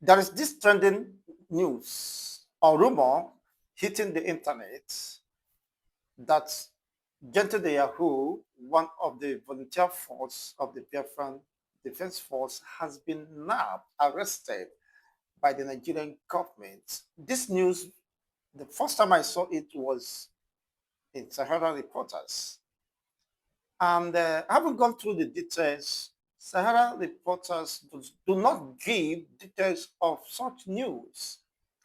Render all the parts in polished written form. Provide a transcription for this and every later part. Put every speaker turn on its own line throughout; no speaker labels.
There is this trending news or rumor hitting the internet that Gente de Yahoo, one of the volunteer force of the Biafran Defense Force, has been nabbed, arrested by the Nigerian government. This news, the first time I saw it was in Sahara Reporters. And I haven't gone through the details. Sahara Reporters do not give details of such news,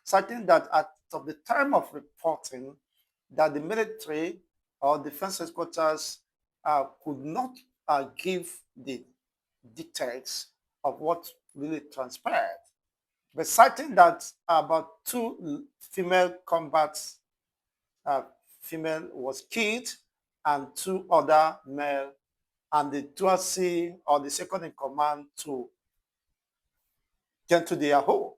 citing that at of the time of reporting, that the military or defense headquarters could not give the details of what really transpired, but citing that about two female combat uh, female was killed and two other male, and the 2C or the second in command to get to their home.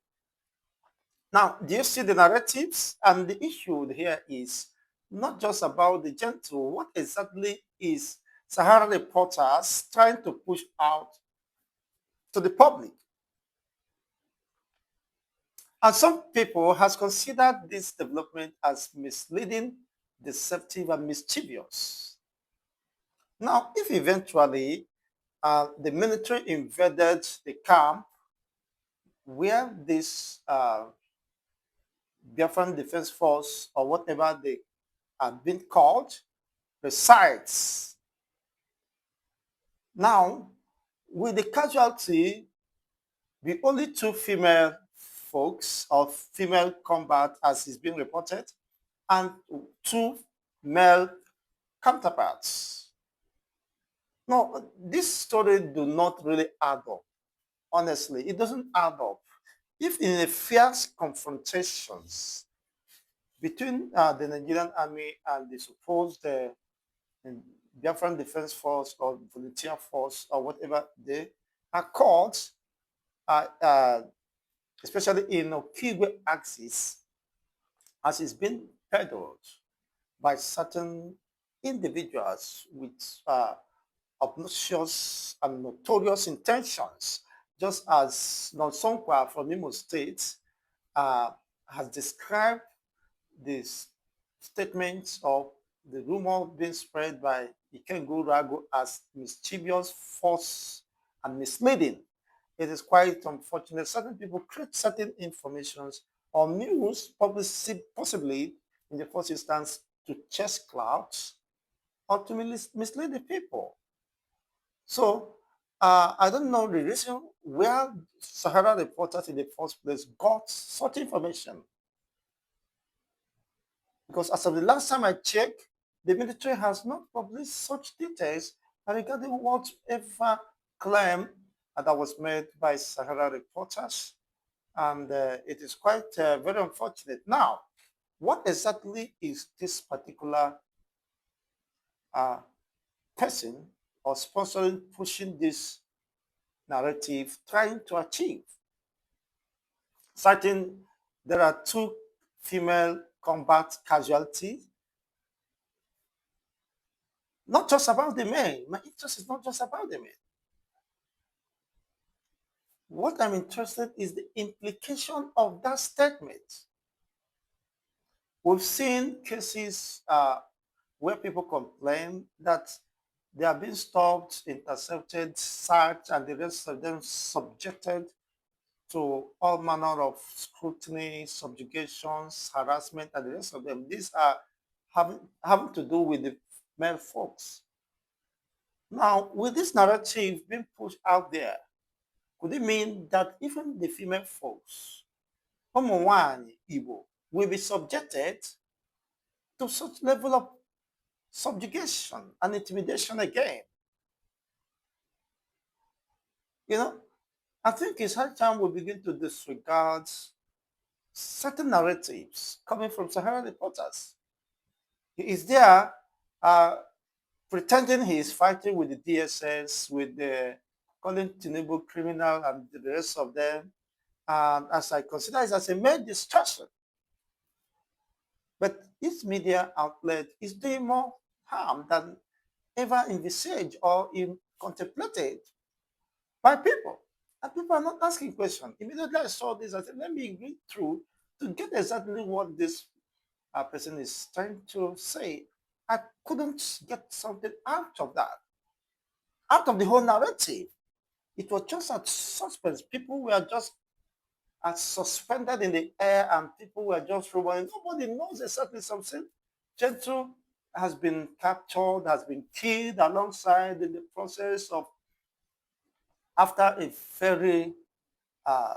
Now, do you see the narratives? And the issue here is not just about the gentle. What exactly is Sahara Reporters trying to push out to the public? And some people has considered this development as misleading, deceptive, and mischievous. Now, if eventually the military invaded the camp where this Biafran Defense Force or whatever they have been called resides. Now, with the casualty be only two female folks or female combat as is being reported, and two male counterparts. No, this story do not really add up. Honestly, it doesn't add up. If in a fierce confrontations between the Nigerian army and the supposed Biafran Defense Force or volunteer force or whatever they are called, uh, uh, especially in Okigwe axis, as it's been peddled by certain individuals with obnoxious and notorious intentions, just as Nonsonkwa from Imo State uh, has described this statements of the rumor being spread by Ikengo Rago as mischievous, false, and misleading. It is quite unfortunate. Certain people create certain informations or news, possibly in the first instance, to chase clouds or to mislead the people. So I don't know the reason where Sahara reporters in the first place got such information. Because as of the last time I checked, the military has not published such details regarding whatever claim that was made by Sahara reporters. And it is quite very unfortunate. Now, what exactly is this particular uh, person or sponsoring pushing this narrative trying to achieve? Certain there are two female combat casualties. Not just about the men. My interest is not just about the men. What I'm interested in is the implication of that statement. We've seen cases where people complain that they are being stopped, intercepted, searched, and the rest of them subjected to all manner of scrutiny, subjugations, harassment, and the rest of them. These are having to do with the male folks. Now, with this narrative being pushed out there, could it mean that even the female folks, Omonwani Igbo, will be subjected to such level of subjugation and intimidation again? You know, I think it's high time we begin to disregard certain narratives coming from Sahara reporters. He is there uh, pretending he is fighting with the DSS, with the calling Tinubu criminal and the rest of them. As I consider it as a main distraction. But this media outlet is doing more harm than ever envisaged or contemplated by people. And people are not asking questions. Immediately I saw this, I said, let me read through to get exactly what this person is trying to say. I couldn't get something out of that, out of the whole narrative. It was just a suspense. People were just suspended in the air and people were just rumoring. Nobody knows exactly something. Gentle has been captured, has been killed alongside in the process of after a very uh,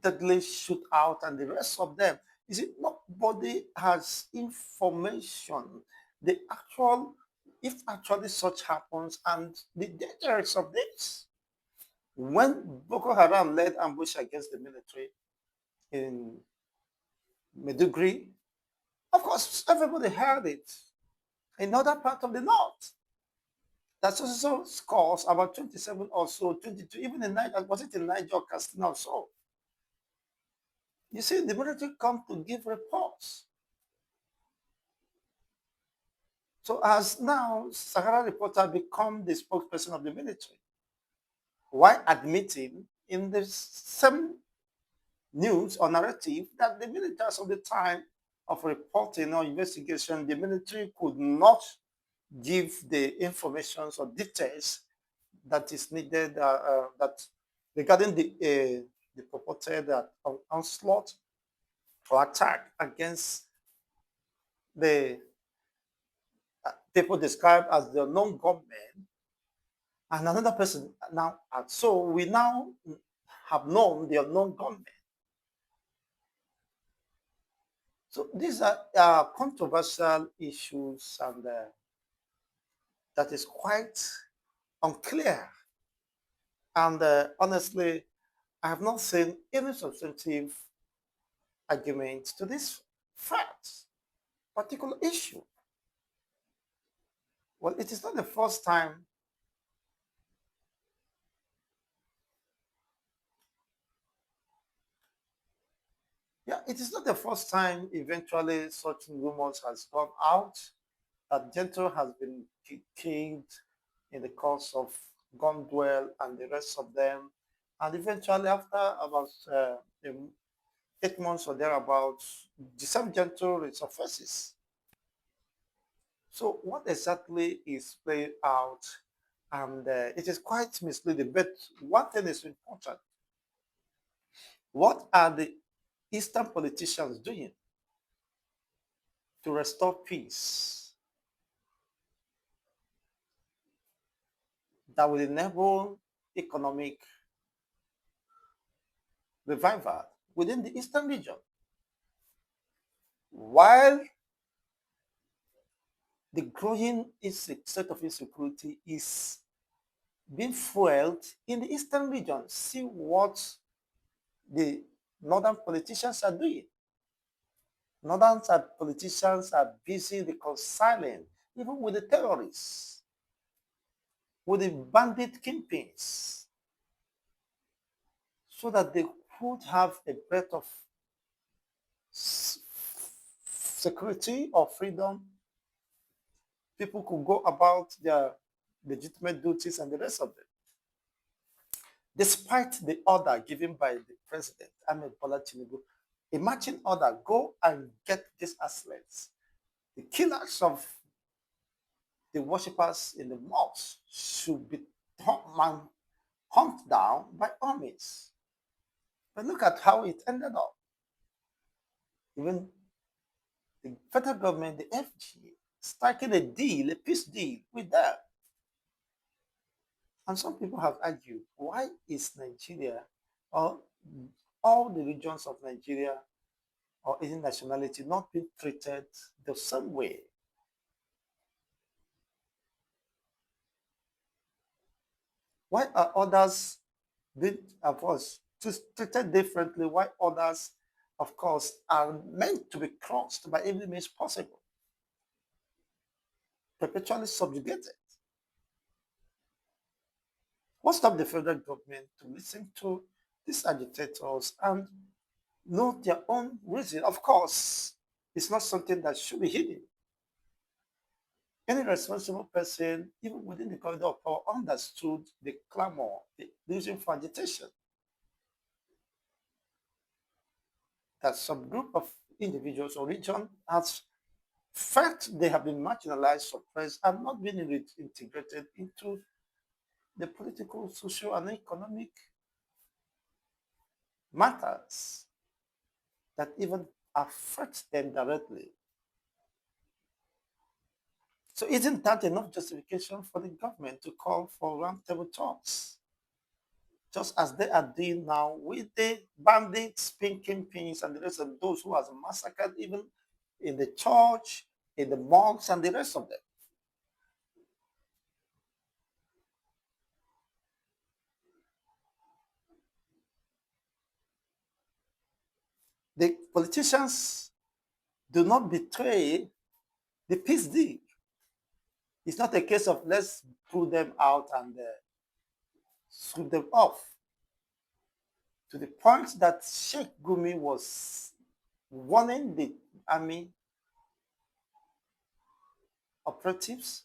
deadly shootout and the rest of them. You see, nobody has information. The actual, if actually such happens, and the dangers of this. When Boko Haram led ambush against the military in Medugri, of course, everybody heard it. In other part of the north, that's also scores about 27 or so, 22, even in Niger, was it in Niger or Katsina or so? You see, the military come to give reports. So as now, Sahara reporter become the spokesperson of the military, while admitting in the same news or narrative that the militaries of the time of reporting or investigation, the military could not give the information or details that is needed that regarding the purported onslaught or attack against the people described as the non-government and another person now. So we now have known the unknown government. So these are controversial issues, and that is quite unclear. And honestly, I have not seen any substantive argument to this fact, particular issue. Well, it is not the first time. Yeah, it is not the first time eventually such rumors has gone out that Gentile has been killed in the course of Gondwell and the rest of them. And eventually, after about 8 months or thereabouts, the same Gentile resurfaces. So, what exactly is playing out? And it is quite misleading. But one thing is important. What are the Eastern politicians doing to restore peace that will enable economic revival within the Eastern region? While the growing state of insecurity is being fueled in the Eastern region, see what the northern politicians are doing. Northern politicians are busy reconciling even with the terrorists, with the bandit kingpins, so that they could have a breath of security or freedom. People could go about their legitimate duties and the rest of it. Despite the order given by the president, Ahmed Bola Tinubu, a marching order, go and get these athletes. The killers of the worshippers in the mosque should be humped down by armies. But look at how it ended up. Even the federal government, the FG, striking a deal, a peace deal with them. And some people have argued, why is Nigeria or all the regions of Nigeria or any nationality not being treated the same way? Why are others being, of course, treated differently? Why others, of course, are meant to be crossed by any means possible, perpetually subjugated? What stopped the federal government to listen to these agitators and know their own reason? Of course, it's not something that should be hidden. Any responsible person, even within the corridor of power, understood the clamor, the reason for agitation. That some group of individuals or region has felt they have been marginalized, suppressed, and not been integrated into the political, social, and economic matters that even affect them directly. So isn't that enough justification for the government to call for roundtable talks? Just as they are doing now with the bandits, pinking pins, and the rest of those who has massacred even in the church, in the mosques, and the rest of them. The politicians do not betray the peace deal. It's not a case of let's pull them out and sweep them off. To the point that Sheikh Gumi was warning the army operatives,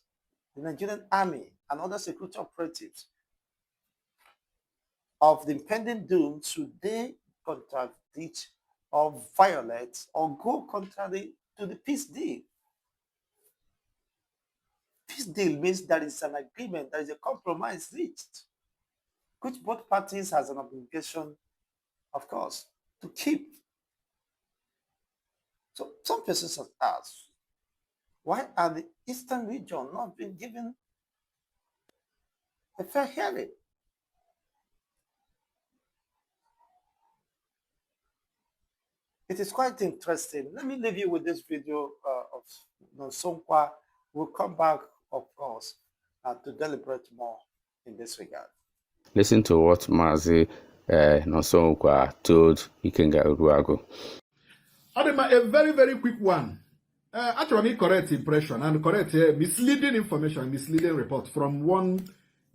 the Nigerian army, and other security operatives of the impending doom should they contradict or violate or go contrary to the peace deal. Peace deal means there is an agreement, there is a compromise reached, which both parties has an obligation, of course, to keep. So some persons have asked, why are the eastern region not being given a fair hearing? It is quite interesting. Let me leave you with this video of Sonkwa. We'll come back, of course, to deliberate more in this regard.
Listen to what Mazi Nosokwa told Ikenga Uruago.
A very, very quick one. Actually, correct impression and correct misleading information, misleading report from one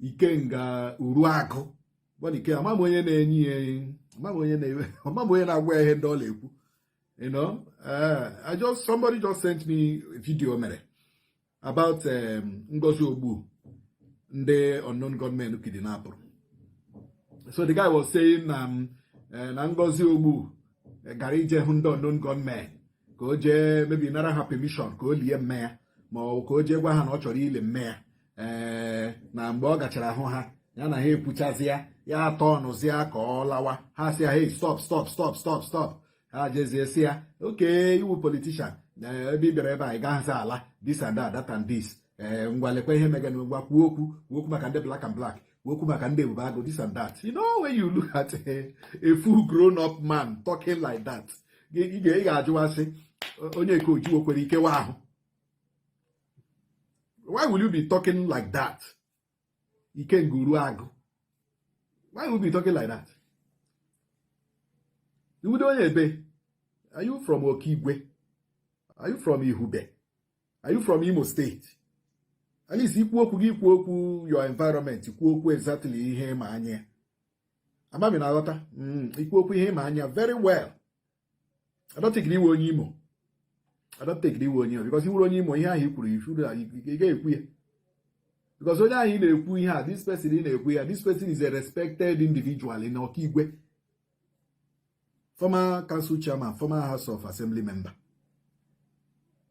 Ikenga Uruago. What you know, somebody just sent me a video about Ngozi Ogbu, the unknown gunmen who kidnapped. So the guy was saying, Ngozi Ogbu, Garije Hundo unknown gunmen, go je maybe not have permission, go liye mayor, mo go je gwa han ochori ile mayor, na mgbe ọ gachara hụ ha, ya na ha epuchazia, ya tọnụzia ka ọ lawa, ha sị hey stop. Ha jezie si ya, okay, you politician, ebe bịara ebe a ga nza ala, this and that and this. Ngwalekwa ihe mega ngwa kwuo okwu maka ndị black and black, okwu maka ndị Ebubago, this and that. You know, when you look at a full grown up man talking like that, ị ga-ajụwa sị onye ka oji okwere ike wa ahụ. Why will you be talking like that? Ikenga Uruago. Why will you be talking like that? Are you from Okigwe? Are you from Ihube? Are you from Imo State? At least your environment, exactly ihe ma anya. Amami na lota. Ihe ma anya very well. I don't think you were Imo. I don't think you were Imo because you were Imo here. You should because only in a this person in a this person is a respected individual in Okigwe. Former council chairman, former House of Assembly member.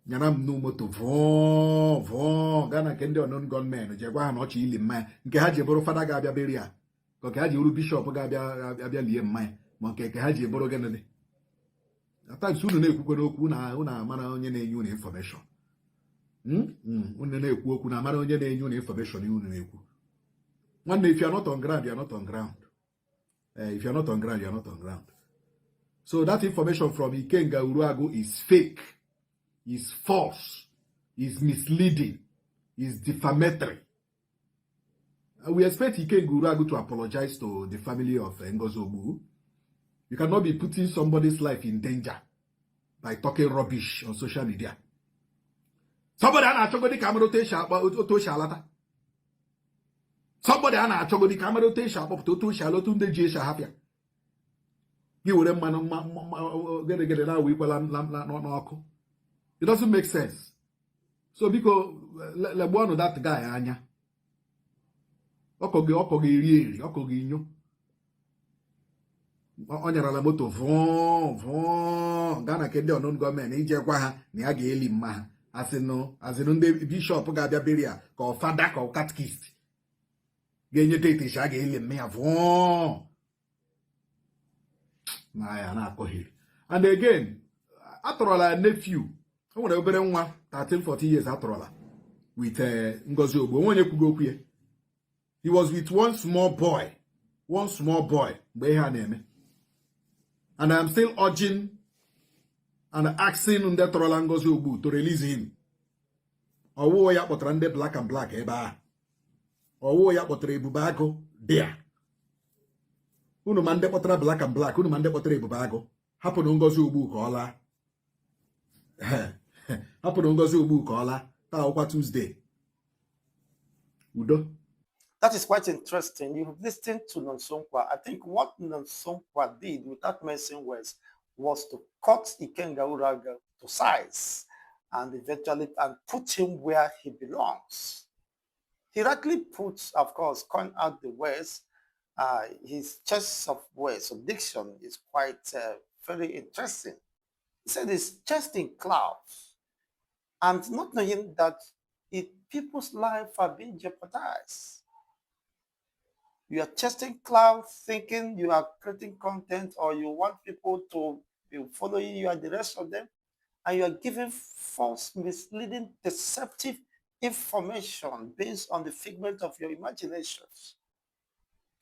Nyanam no moto von Ghana kende unknown gunmen jegwa ha nochi ili mmanya nke ha jeboro fada ga-abịa beria ka nke ha ji uru bishop ga-abịa lie mmanya ma nke ha ji eboro genede ataks unu na-ekwukwe n'okwu na unu amara onye na-enye unu information unu na-ekwu okwu na amara onye na-enye unu information unu na-ekwu nwanne if you are not on ground you are not on ground if you are not on ground you are not on ground. So that information from Ikenga Uruago is fake, is false, is misleading, is defamatory. We expect Ikenga Uruago to apologize to the family of Ngozi Ogbu. You cannot be putting somebody's life in danger by talking rubbish on social media. Somebody ana-achọgodi ka otu o si alata. Somebody ana-achọgodi ka otu o si akpọpụta otu o si alata ndị ji esi ahapịa. It doesn't make sense. So biko legbuonu that guy anya. Ọkọgị iri ọkọgị inyo. Ọ nyarala moto vụọ gaa na ndị ọnụn gọọmenti ijekwa ha na ya ga-eli mma ha asịnụ ndị bishọp ga-abịa beri ya ka ọ fada ka ọ katkist ga-enye detish a ga-eli mma ya vụọ na ya na-akọghịrị. And again, atọrọla nephew, o nwere obere nwa 13-14 years atọrọla with Ngozi Ogbo, onye kwugo okwu ya. He was with one small boy mgbe ihe a na-eme. And I'm still urging and asking ndị tọrọla Ngozi Ogbu to release him. Ọwụwa ya kpọtara ndị black and black ebe a. Ọwụwa ya kpọtara Ebube Agụ there. Unu ma ndị kpọtara black and black, unu ma ndị kpọtara Ebube Agụ. Hapụrụ Ngozi Ogbu ka ọ laa. Hapụrụ Ngozi Ogbu ka ọ laa. Taa ọkwa Tuesday. Udo.
That is quite interesting. You have listened to Nonsonkwa. I think what Nonsonkwa did without mentioning words was to cut Ikenga Uraga to size and eventually put him where he belongs. He rightly puts, of course, coin out the words. His choice of words, of diction is quite very interesting. He said his chest in clouds and not knowing that people's lives are being jeopardized. You are chasing clouds, thinking you are creating content or you want people to be following you and the rest of them, and you are giving false, misleading, deceptive information based on the figment of your imaginations.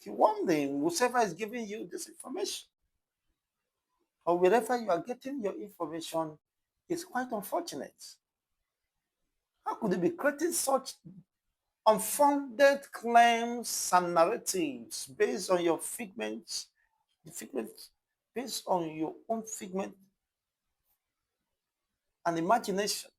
Keep wondering, whoever is giving you this information or wherever you are getting your information is quite unfortunate. How could you be creating such unfounded claims and narratives based on your figments, based on your own figment and imagination?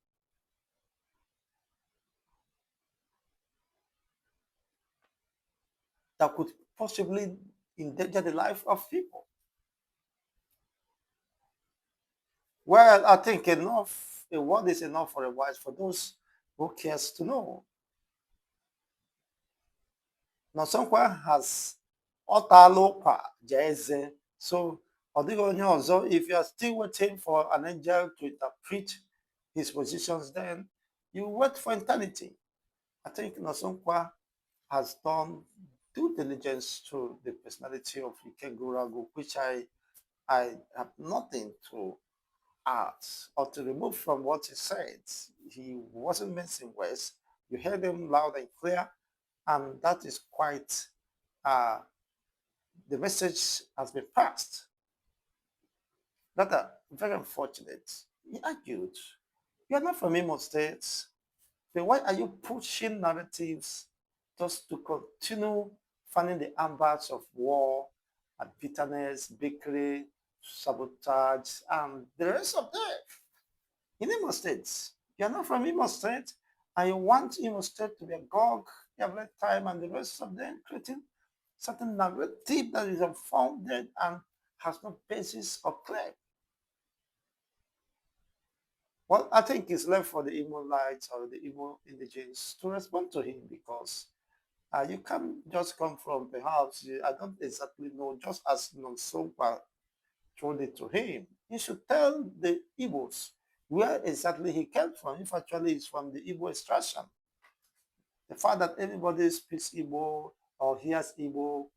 That could possibly endanger the life of people. Well, I think enough, a word is enough for a wise for those who cares to know. Nonsonkwa has Otalopa Jeze. So, if you are still waiting for an angel to interpret his positions, then you wait for eternity. I think Nonsonkwa has done due diligence to the personality of Ikenguragu, which I have nothing to add or to remove from what he said. He wasn't missing words. You heard him loud and clear. And that is quite, the message has been passed. That are very unfortunate. He argued, you are not from Imo State, then why are you pushing narratives just to continue fanning the embers of war and bitterness, bigotry, sabotage, and the rest of them? In Imo State, you are not from Imo State, and you want Imo State to be a Gog every time and the rest of them creating certain narrative that is unfounded and has no basis or claim. Well, I think it's left for the Imo lights or the Imo indigenes to respond to him, because you can't just come from perhaps, I don't exactly know, just as Nonsonkwa told it to him. He should tell the Igbos where exactly he came from, if actually it's from the Igbo extraction. The fact that everybody speaks Igbo or hears Igbo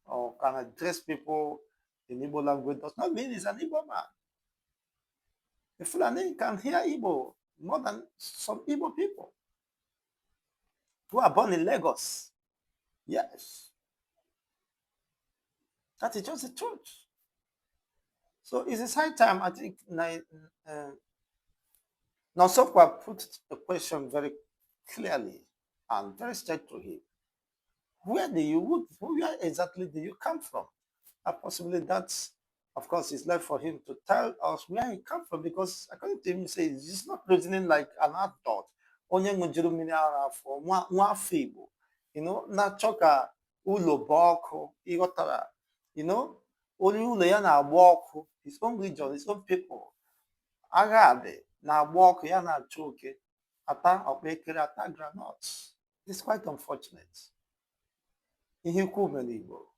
or can address people in Igbo language does not mean he's an Igbo man. The Fulani can hear Igbo more than some Igbo people who are born in Lagos. Yes. That is just the truth. So it's high time, I think, Nonsonkwa put the question very clearly and very straight to him. Where exactly do you come from? And possibly that's, of course, it's left for him to tell us where he come from, because according to him, he says he's not reasoning like an adult. Onye ṅụjuru mmiri ara afọ, nwa afọ Igbo, na-achọ ka ụlọ gbaa ọkụ, ịghọtara, onye ụlọ ya na-agba ọkụ, his own region, his own people, agha dị na-agba ọkụ, ya na-achọ oke. ata okpekere, ata granuts. It's quite unfortunate. Ihe ikwu mere n'Igbo.